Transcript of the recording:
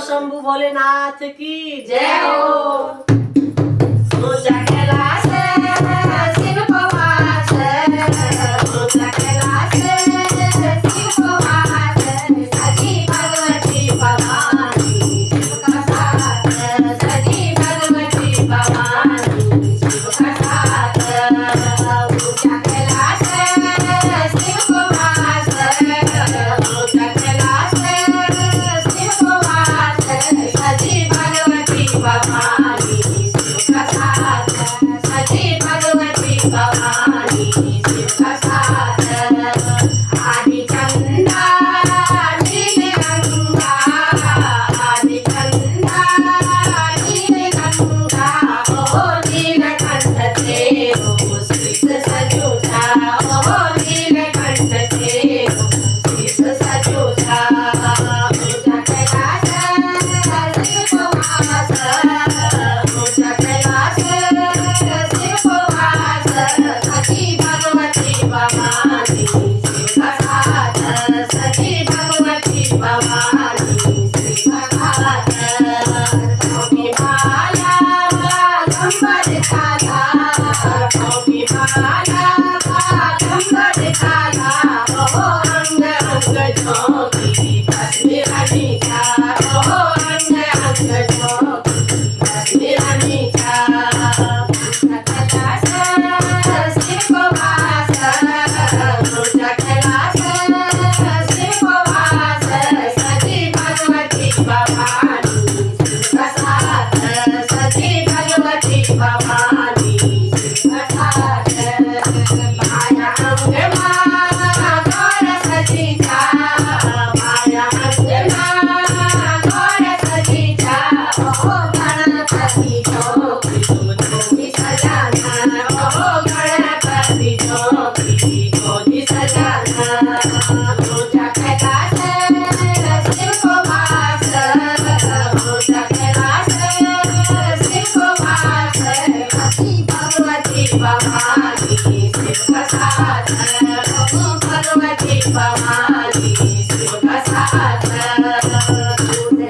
शंभू भोलेनाथ की जय हो। ऊंचा कैलाश शिव को वास, ऊंचा कैलाश शिव को वास, सजी भगवती भवानी शिव का साथ, सजी भगवती भवानी शिव का साथ। ऊंचा कैलाश शिव को वास, ऊंचा कैलाश शिव को वास, सजी भगवती भवानी शिव का साथ, सजी भगवती भवानी शिव का साथ। आदि चंदा नीलगंगा, आदि चंदा नीलगंगा, ओ नीलकंठ तेरो शीश सजूता, ओ नीलकंठ तेरो शीश सजूता। ऊंचा कैलाश शिव को वास, ऊंचा कैलाश शिव को वास, सजी भगवती भवानी शिव का साथ, सजी भगवती भवानी शिव का साथ। कौकी माला बागंबर झाला, कौकी माला बागंबर झाला, ओ अंग अंग झोंकी भस्मी राणीचा, ओ अंग अंग झोंकी भस्मी राणीचा। ऊंचा कैलाश शिव को वास, ऊंचा कैलाश शिव को वास, सजी भगवती भवानी शिव का साथ, सजी भगवती भवानी शिव का साथ। माया अंग माला गौर सजीचा, माया अंग माला गौर सजीचा, ओ गणपति झोंकी झोंकी सजाना, ओ गणपति झोंकी झोंकी सजाना। ऊंचा कैलाश शिव को वास, ऊंचा कैलाश शिव को वास, सजी भगवती भवानी शिव का साथ, ओ भगवती भवानी शिव का साथ। दूध